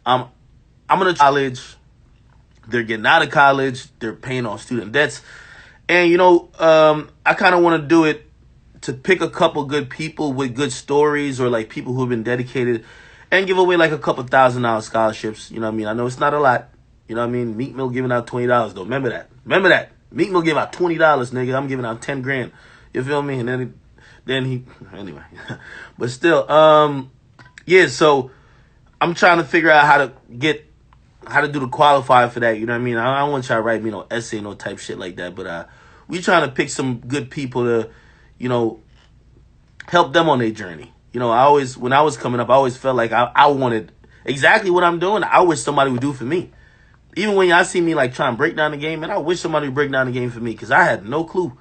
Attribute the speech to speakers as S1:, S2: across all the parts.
S1: I'm gonna college. They're getting out of college. They're paying off student debts. And, I kind of want to do it to pick a couple good people with good stories, or like people who have been dedicated, and give away like a couple $1,000 scholarships. You know what I mean? I know it's not a lot. You know what I mean? Meek Mill giving out $20 though. Remember that. Meek Mill gave out $20, nigga. I'm giving out 10 grand. You feel me? And then he, anyway. But still, yeah, so I'm trying to figure out how to do the qualifier for that. You know what I mean? I don't want y'all to write me no essay, no type shit like that. But we trying to pick some good people to, help them on their journey. When I was coming up, I always felt like I wanted exactly what I'm doing. I wish somebody would do for me. Even when y'all see me like trying to break down the game, man, I wish somebody would break down the game for me, because I had no clue.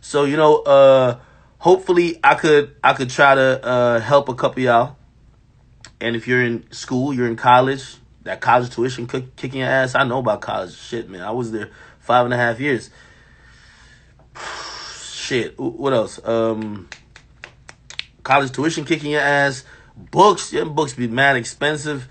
S1: So, hopefully I could try to help a couple of y'all. And if you're in school, you're in college, that college tuition kicking your ass. I know about college shit, man. I was there 5.5 years. Shit. What else? College tuition kicking your ass. Books. Yeah, books be mad expensive.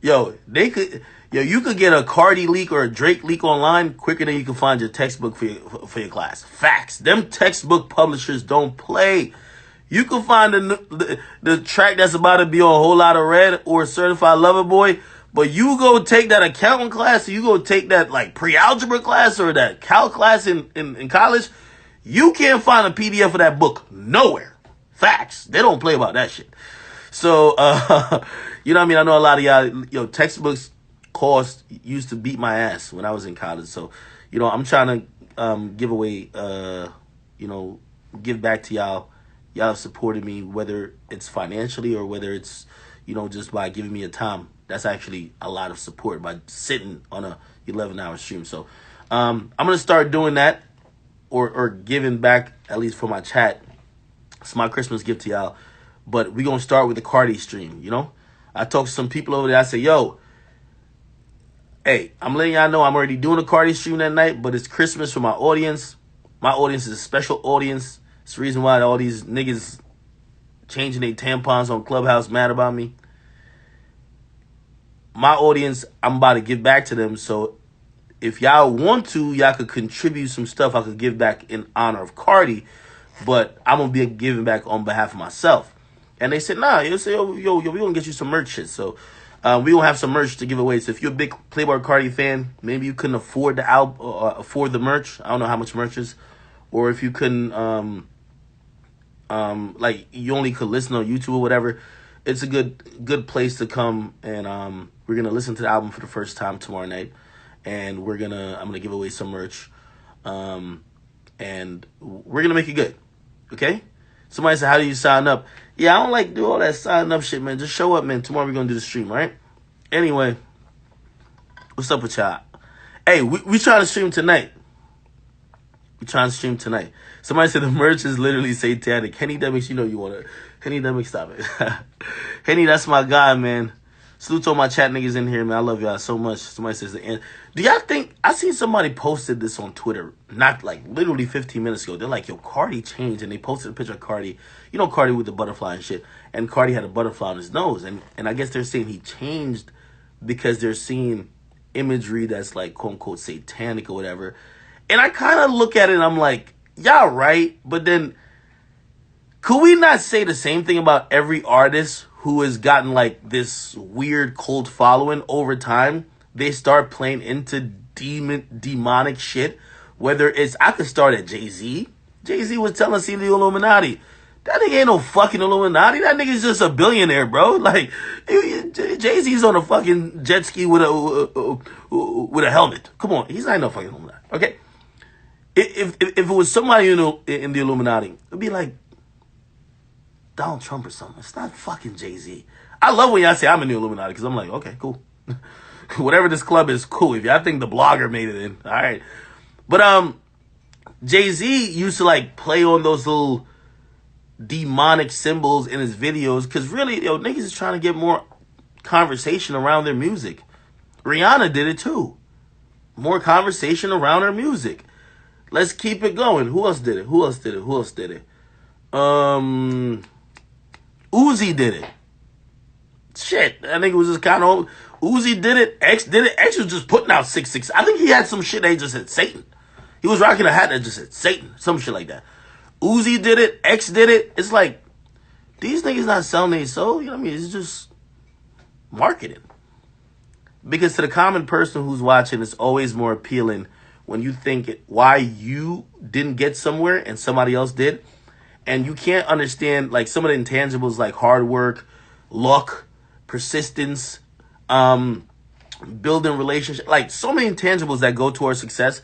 S1: You could get a Carti leak or a Drake leak online quicker than you can find your textbook for your class. Facts. Them textbook publishers don't play. You can find the track that's about to be on a Whole Lot of Red or Certified Lover Boy, but you go take that accounting class, or you go take that like pre-algebra class or that calc class in college, you can't find a PDF of that book nowhere. Facts. They don't play about that shit. So, you know what I mean? I know a lot of y'all, textbooks cost used to beat my ass when I was in college. So, I'm trying to give away, give back to y'all. Y'all have supported me, whether it's financially or whether it's, just by giving me a time. That's actually a lot of support by sitting on a 11-hour stream. So I'm going to start doing that or giving back, at least for my chat. It's my Christmas gift to y'all. But we're going to start with the Carti stream, I talked to some people over there. I said, yo, hey, I'm letting y'all know I'm already doing a Carti stream that night, but it's Christmas for my audience. My audience is a special audience. It's the reason why all these niggas changing their tampons on Clubhouse mad about me. My audience, I'm about to give back to them. So if y'all want to, y'all could contribute some stuff I could give back in honor of Carti. But I'm going to be giving back on behalf of myself. And they said, nah, you'll say, yo, we're going to get you some merch shit. So we will have some merch to give away. So if you're a big Playboi Carti fan, maybe you couldn't afford the album or afford the merch. I don't know how much merch is. Or if you couldn't... like you only could listen on YouTube or whatever, it's a good place to come. And we're gonna listen to the album for the first time tomorrow night, and I'm gonna give away some merch, and we're gonna make it good. Okay? Somebody said, how do you sign up? Yeah, I don't like do all that sign up shit, man. Just show up, man. Tomorrow we're gonna do the stream, all right? Anyway, what's up with y'all? Hey, we trying to stream tonight. Somebody said the merch is literally satanic. Henny Demix, you want to. Henny Demix, stop it. Henny, that's my guy, man. Salute to all my chat niggas in here, man. I love y'all so much. Somebody says the end. Do y'all think, I seen somebody posted this on Twitter, not like literally 15 minutes ago. They're like, yo, Carti changed. And they posted a picture of Carti. Carti with the butterfly and shit. And Carti had a butterfly on his nose. And I guess they're saying he changed because they're seeing imagery that's like, quote unquote, satanic or whatever. And I kind of look at it and I'm like, y'all right. But then, could we not say the same thing about every artist who has gotten like this weird cult following over time? They start playing into demonic shit. Whether it's, I could start at Jay-Z. Jay-Z was telling us he's the Illuminati. That nigga ain't no fucking Illuminati. That nigga's just a billionaire, bro. Like, Jay-Z's on a fucking jet ski with a helmet. Come on, he's not no fucking Illuminati. Okay? If it was somebody in the Illuminati, it'd be like Donald Trump or something. It's not fucking Jay-Z. I love when y'all say I'm in the Illuminati, because I'm like, okay, cool. Whatever this club is, cool. If y'all think the blogger made it in, all right. But Jay-Z used to like play on those little demonic symbols in his videos, because really, niggas is trying to get more conversation around their music. Rihanna did it too. More conversation around her music. Let's keep it going. Who else did it? Uzi did it. Shit, I think it was just kind of Uzi did it. X did it. X was just putting out 666. I think he had some shit that he just said Satan. He was rocking a hat that just said Satan, some shit like that. Uzi did it. X did it. It's like these niggas not selling their soul. You know what I mean? It's just marketing. Because to the common person who's watching, it's always more appealing when you think why you didn't get somewhere and somebody else did. And you can't understand like some of the intangibles like hard work, luck, persistence, building relationships, like so many intangibles that go towards success.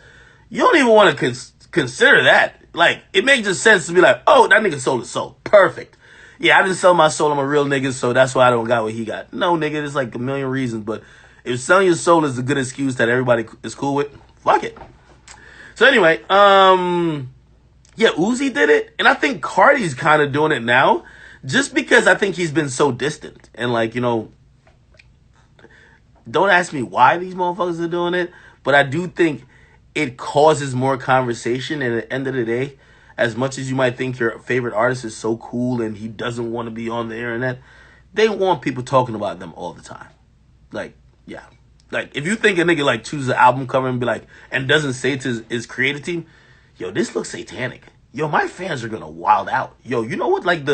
S1: You don't even want to consider that. Like, it makes just sense to be like, oh, that nigga sold his soul. Perfect. Yeah, I didn't sell my soul. I'm a real nigga, so that's why I don't got what he got. No, nigga, there's like a million reasons. But if selling your soul is a good excuse that everybody is cool with, fuck it. So anyway, yeah, Uzi did it. And I think Carti's kind of doing it now just because I think he's been so distant. And like, you know, don't ask me why these motherfuckers are doing it, but I do think it causes more conversation. And at the end of the day, as much as you might think your favorite artist is so cool and he doesn't want to be on the internet, they want people talking about them all the time. Like, yeah. Like, if you think a nigga, like, chooses an album cover and be like, and doesn't say to his creative team, yo, this looks satanic. Yo, my fans are gonna wild out. Yo, you know what, like,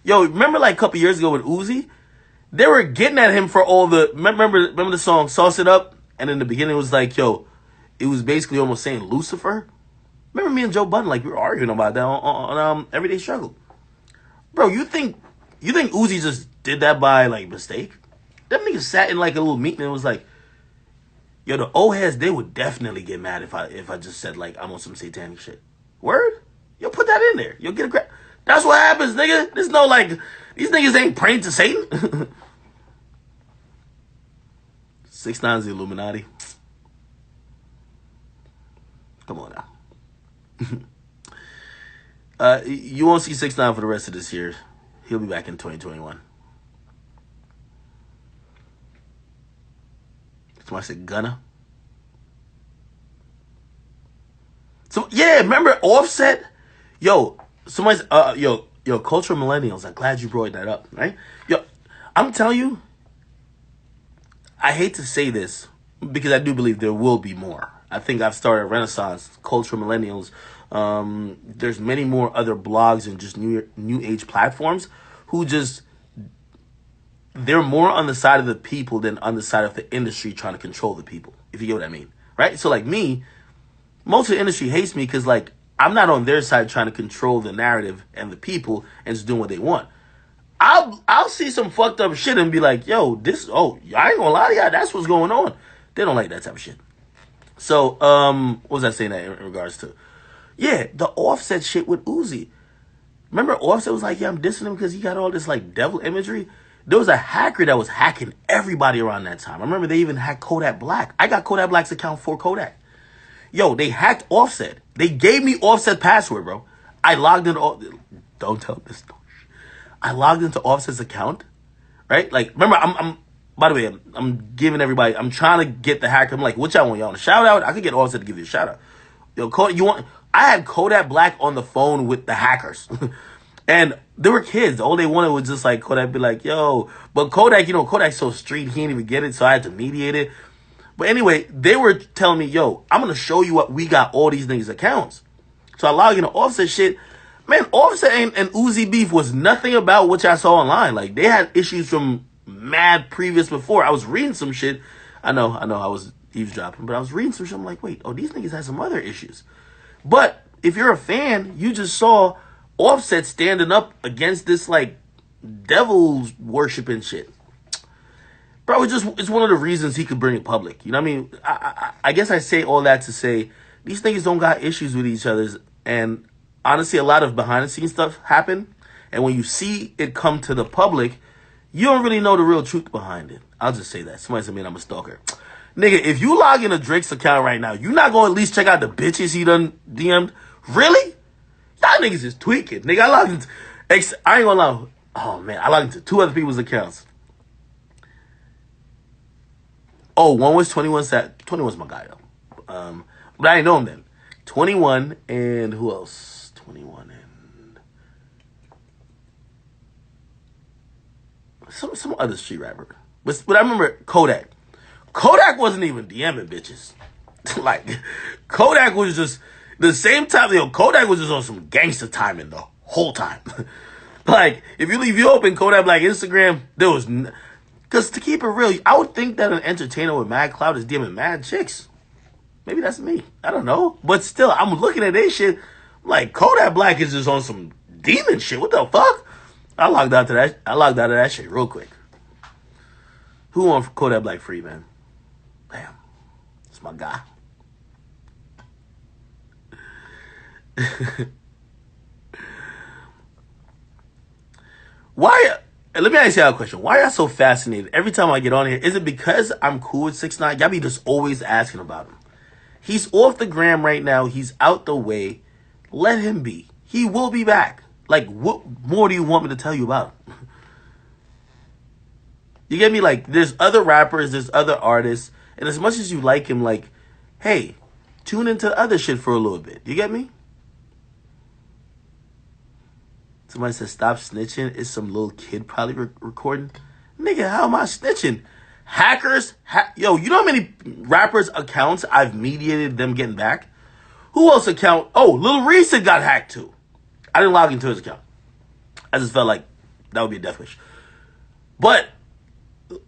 S1: yo, remember, like, a couple years ago with Uzi? They were getting at him for all the, remember the song, Sauce It Up? And in the beginning, it was like, yo, it was basically almost saying Lucifer. Remember me and Joe Budden, like, we were arguing about that on Everyday Struggle. Bro, you think Uzi just did that by, like, mistake? Them niggas sat in, like, a little meeting and was like, yo, the old heads, they would definitely get mad if I just said, like, I'm on some satanic shit. Word? Yo, put that in there. You'll get a crap. That's what happens, nigga. There's no, like, these niggas ain't praying to Satan. 6ix9ine's the Illuminati. Come on now. You won't see 6ix9ine for the rest of this year. He'll be back in 2021. Somebody said Gunna. So yeah, remember Offset? Yo, somebody's yo, cultural millennials. I'm glad you brought that up, right? Yo, I'm telling you, I hate to say this because I do believe there will be more. I think I've started a renaissance, cultural millennials. There's many more other blogs and just new age platforms who just, they're more on the side of the people than on the side of the industry trying to control the people, if you get what I mean, right? So like me, most of the industry hates me because like I'm not on their side trying to control the narrative and the people and just doing what they want. I'll see some fucked up shit and be like, yo, this, oh, I ain't gonna lie to y'all, that's what's going on. They don't like that type of shit. So, what was I saying that in regards to? Yeah, the Offset shit with Uzi. Remember Offset was like, yeah, I'm dissing him because he got all this like devil imagery. There was a hacker that was hacking everybody around that time. I remember they even hacked Kodak Black. I got Kodak Black's account for Kodak. Yo, they hacked Offset. They gave me Offset password, bro. I logged into, don't tell this story. I logged into Offset's account, right? Like, remember, I'm by the way, I'm giving everybody, I'm trying to get the hacker. I'm like, what y'all want? Y'all want a shout out? I could get Offset to give you a shout out. Yo, I had Kodak Black on the phone with the hackers. And they were kids. All they wanted was just like Kodak be like, yo. But Kodak, you know, Kodak's so street, he didn't even get it, so I had to mediate it. But anyway, they were telling me, yo, I'm going to show you what we got all these niggas' accounts. So I log into Offset shit. Man, Offset and Uzi beef was nothing about what y'all saw online. Like, they had issues from mad previous before. I was reading some shit. I know I was eavesdropping, but I was reading some shit. I'm like, wait, oh, these niggas had some other issues. But if you're a fan, you just saw Offset standing up against this, like, devil's worshiping shit. Bro, it's one of the reasons he could bring it public. You know what I mean? I guess I say all that to say these niggas don't got issues with each other. And honestly, a lot of behind-the-scenes stuff happen. And when you see it come to the public, you don't really know the real truth behind it. I'll just say that. Somebody said, man, I'm a stalker. Nigga, if you log into Drake's account right now, you not going to at least check out the bitches he done DM'd? Really? Y'all niggas is tweaking. Nigga, I logged into, I ain't gonna lie. Oh, man, I logged into 2 other people's accounts. Oh, one was 21. 21's my guy, though. But I didn't know him then. 21 and who else? 21 and some other street rapper. But I remember Kodak. Kodak wasn't even DMing bitches. Like, Kodak was just, the same time, Kodak was just on some gangster timing the whole time. Like, if you open Kodak Black Instagram, there was, because to keep it real, I would think that an entertainer with mad clout is DMing mad chicks. Maybe that's me. I don't know. But still, I'm looking at this shit, like, Kodak Black is just on some demon shit. What the fuck? I logged out of that shit real quick. Who want Kodak Black free, man? Damn. It's my guy. Why? Let me ask y'all a question. Why are y'all so fascinated? Every time I get on here, is it because I'm cool with 6ix9ine? Y'all be just always asking about him. He's off the gram right now. He's out the way. Let him be. He will be back. Like, what more do you want me to tell you about him? You get me? Like, there's other rappers, there's other artists, and as much as you like him, like, hey, tune into other shit for a little bit. You get me? Somebody said, stop snitching. It's some little kid probably recording. Nigga, how am I snitching? Hackers? Yo, you know how many rappers' accounts I've mediated them getting back? Who else account? Oh, Lil Reese got hacked too. I didn't log into his account. I just felt like that would be a death wish. But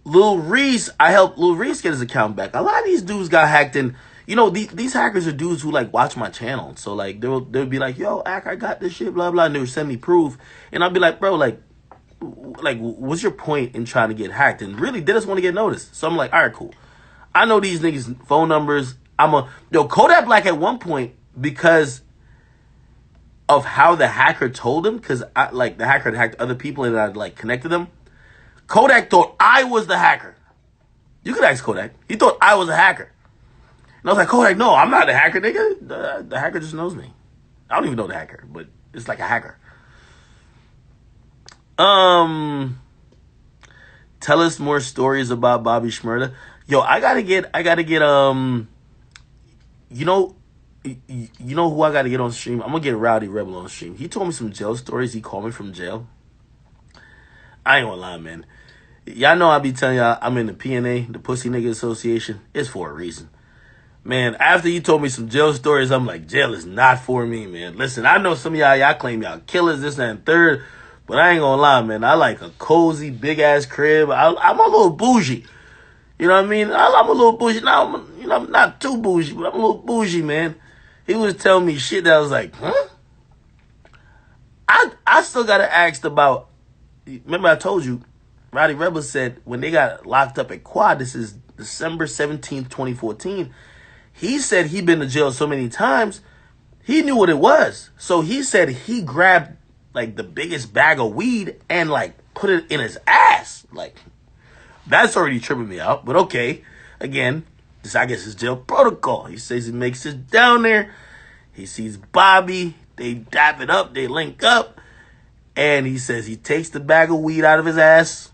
S1: Lil Reese, I helped Lil Reese get his account back. A lot of these dudes got hacked, and you know, these hackers are dudes who like watch my channel. So like they'll be like, yo, Ak, I got this shit, blah blah, and they would send me proof, and I'll be like, bro, like what's your point in trying to get hacked? And really, they just want to get noticed. So I'm like, all right, cool. I know these niggas' phone numbers. Kodak Black at one point, because of how the hacker told him, because the hacker had hacked other people and I like connected them. Kodak thought I was the hacker. You could ask Kodak. He thought I was a hacker. And I was like, Kodak, no, I'm not a hacker, nigga. The hacker just knows me. I don't even know the hacker, but it's like a hacker. Tell us more stories about Bobby Shmurda. Yo, I gotta get, you know who I gotta get on stream? I'm gonna get Rowdy Rebel on stream. He told me some jail stories. He called me from jail. I ain't gonna lie, man. Y'all know I be telling y'all I'm in the PNA, the Pussy Nigga Association. It's for a reason. Man, after you told me some jail stories, I'm like, jail is not for me, man. Listen, I know some of y'all claim y'all killers, this, that, and third, but I ain't gonna lie, man. I like a cozy, big-ass crib. I'm a little bougie. You know what I mean? I'm a little bougie. Now, I'm not too bougie, but I'm a little bougie, man. He was telling me shit that I was like, huh? I still got to ask about, remember I told you, Rowdy Rebel said when they got locked up at Quad, this is December 17th, 2014, he said he'd been to jail so many times, he knew what it was. So he said he grabbed like the biggest bag of weed and like put it in his ass. Like, that's already tripping me out. But okay, again, this I guess is jail protocol. He says he makes it down there. He sees Bobby. They dap it up. They link up. And he says he takes the bag of weed out of his ass.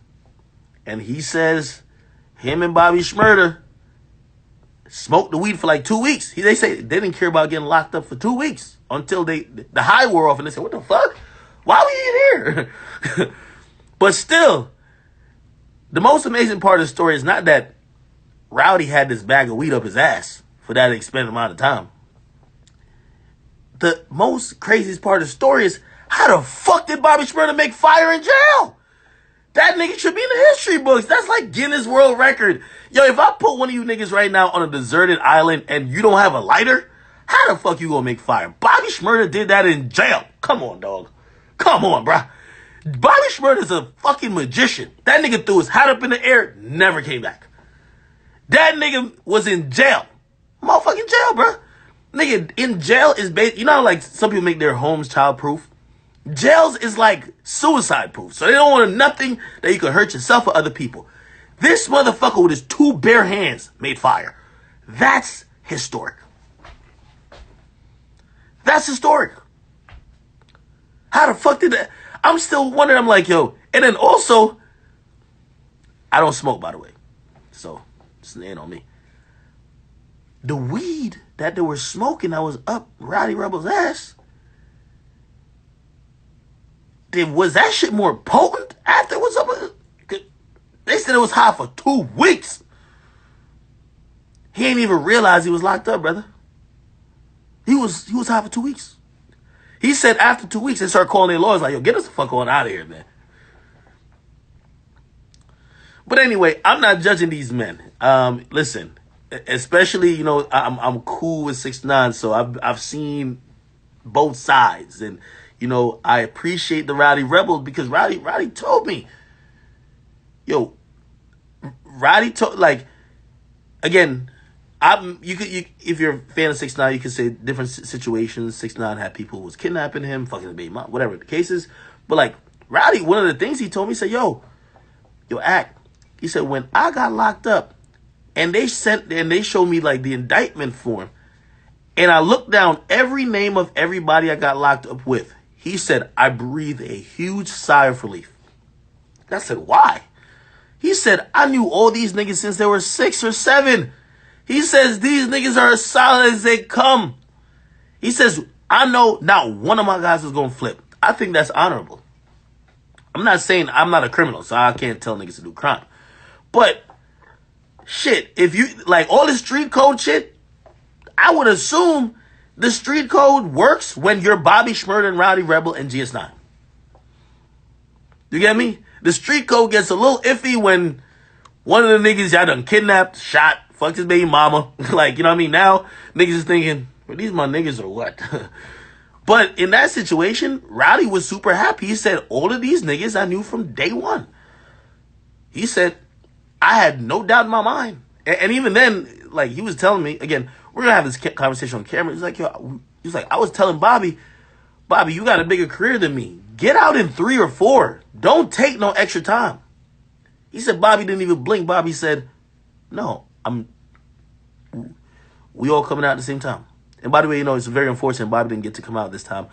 S1: And he says him and Bobby Shmurda smoked the weed for like 2 weeks. They say they didn't care about getting locked up for 2 weeks until the high wore off. And they said, what the fuck? Why we in here? But still, the most amazing part of the story is not that Rowdy had this bag of weed up his ass for that extended amount of time. The most craziest part of the story is how the fuck did Bobby Shmurda make fire in jail? That nigga should be in the history books. That's like Guinness World Record. Yo, if I put one of you niggas right now on a deserted island and you don't have a lighter, how the fuck you gonna make fire? Bobby Shmurda did that in jail. Come on, dog. Come on, bruh. Bobby Shmurda's a fucking magician. That nigga threw his hat up in the air, never came back. That nigga was in jail. Motherfucking jail, bruh. Nigga, in jail is you know how like some people make their homes childproof? Jails is like suicide proof. So they don't want nothing that you could hurt yourself or other people. This motherfucker with his 2 bare hands made fire. That's historic. That's historic. How the fuck did that? I'm still wondering. I'm like, yo. And then also, I don't smoke, by the way. So, it's an ain't on me. The weed that they were smoking that was up Rowdy Rebel's ass, was that shit more potent after it was up? They said it was high for 2 weeks. He ain't even realize he was locked up, brother. He was high for 2 weeks. He said after 2 weeks, they started calling their lawyers like, yo, get us the fuck on out of here, man. But anyway, I'm not judging these men. Listen, especially, you know, I'm cool with 6ix9ine, so I've seen both sides. And, you know, I appreciate the Rowdy Rebel because Rowdy told me, yo, Rowdy told, like, again, if you're a fan of 6ix9ine, you can say different situations. 6ix9ine had people who was kidnapping him, fucking the baby mom, whatever the case is. But like Rowdy, one of the things he told me, he said, yo, Act. He said, when I got locked up and they showed me like the indictment form, and I looked down every name of everybody I got locked up with, he said, I breathed a huge sigh of relief. I said, why? He said, I knew all these niggas since they were 6 or 7. He says, these niggas are as solid as they come. He says, I know not one of my guys is going to flip. I think that's honorable. I'm not saying I'm not a criminal, so I can't tell niggas to do crime. But, shit, if you, like, all this street code shit, I would assume the street code works when you're Bobby Shmurda and Rowdy Rebel and GS9. You get me? The street code gets a little iffy when one of the niggas y'all done kidnapped, shot, fucked his baby mama. Like, you know what I mean? Now, niggas is thinking, well, these my niggas or what? But in that situation, Rowdy was super happy. He said, all of these niggas I knew from day one. He said, I had no doubt in my mind. And even then, like, he was telling me, again, we're going to have this conversation on camera. He's like, yo, I was telling Bobby, you got a bigger career than me. Get out in 3 or 4. Don't take no extra time. He said Bobby didn't even blink. Bobby said, no, we all coming out at the same time. And by the way, you know, it's very unfortunate Bobby didn't get to come out this time.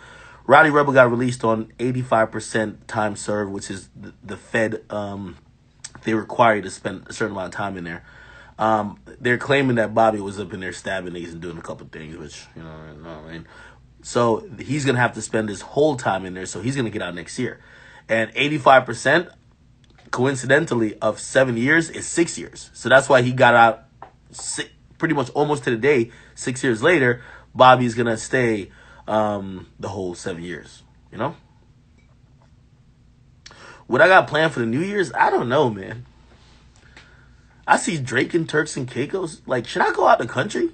S1: Rowdy Rebel got released on 85% time served, which is the Fed, they require you to spend a certain amount of time in there. They're claiming that Bobby was up in there stabbing niggas and doing a couple things, which, you know what I mean? So he's going to have to spend his whole time in there, so he's going to get out next year. And 85%, coincidentally, of 7 years is 6 years. So that's why he got out pretty much almost to the day. 6 years later, Bobby's going to stay the whole 7 years, you know? What I got planned for the New Year's, I don't know, man. I see Drake and Turks and Caicos. Like, should I go out the country?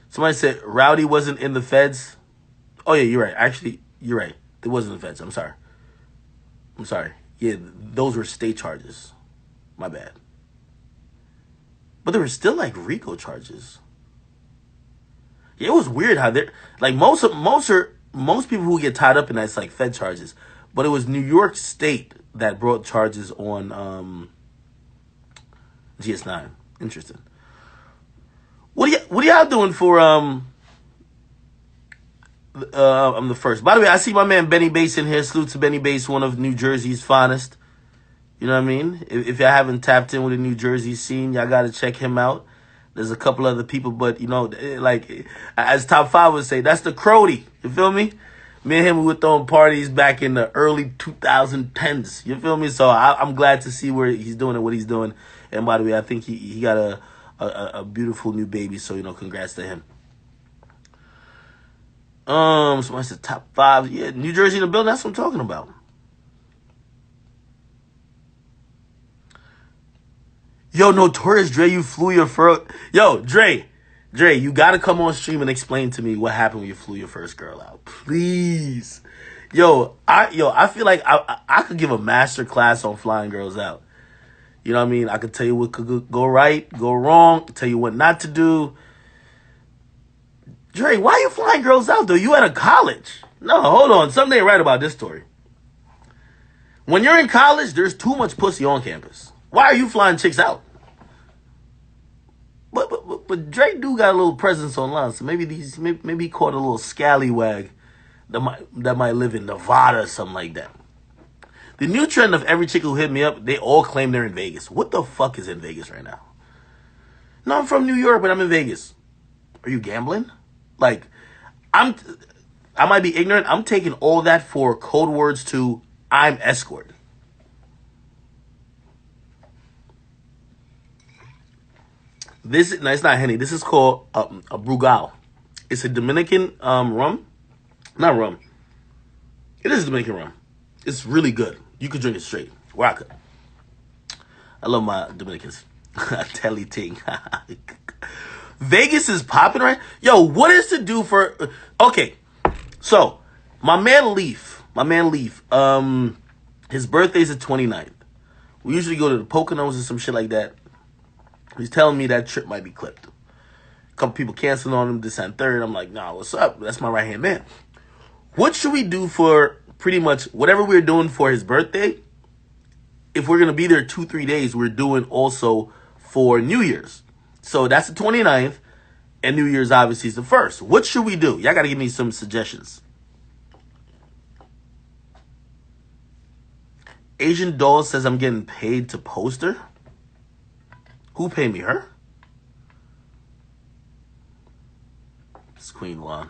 S1: Somebody said Rowdy wasn't in the feds. Oh, yeah, you're right. Actually, you're right. It wasn't the feds. I'm sorry. Yeah, those were state charges. My bad. But there were still, like, RICO charges. Yeah, it was weird how they're... Like, most people who get tied up in that, it's like Fed charges. But it was New York State that brought charges on GS9. Interesting. What are y'all doing for the first? By the way, I see my man Benny Bass in here. Salute to Benny Bass, one of New Jersey's finest. You know what I mean? If y'all haven't tapped in with the New Jersey scene, y'all got to check him out. There's a couple other people, but, you know, like, as Top 5 would say, that's the Crody. You feel me? Me and him, we were throwing parties back in the early 2010s. You feel me? So I'm glad to see where he's doing and what he's doing. And by the way, I think he got a beautiful new baby. So, you know, congrats to him. Somebody said Top 5. Yeah, New Jersey in the building. That's what I'm talking about. Yo, Notorious Dre, you flew your first... Yo, Dre, you got to come on stream and explain to me what happened when you flew your first girl out. Please. I feel like I could give a master class on flying girls out. You know what I mean? I could tell you what could go right, go wrong, tell you what not to do. Dre, why are you flying girls out, though? You at a college. No, hold on. Something ain't right about this story. When you're in college, there's too much pussy on campus. Why are you flying chicks out? But Drake do got a little presence online, so maybe he caught a little scallywag that might live in Nevada or something like that. The new trend of every chick who hit me up, they all claim they're in Vegas. What the fuck is in Vegas right now? No, I'm from New York, but I'm in Vegas. Are you gambling? Like, I might be ignorant. I'm taking all that for code words to I'm escort. This, no, it's not Henny. This is called a Brugal. It's a Dominican rum. Not rum. It is Dominican rum. It's really good. You could drink it straight. Well, I could. I love my Dominicans. Telly ting. Vegas is popping, right? Yo, what is to do for... Okay, so my man Leaf, his birthday's the 29th. We usually go to the Poconos or some shit like that. He's telling me that trip might be clipped. A couple people canceling on him this and third. I'm like, nah, what's up? That's my right-hand man. What should we do for pretty much whatever we're doing for his birthday? If we're going to be there 2-3 days, we're doing also for New Year's. So that's the 29th, and New Year's obviously is the 1st. What should we do? Y'all got to give me some suggestions. Asian Doll says I'm getting paid to post her. Who paid me? Her? It's Queen Lawn.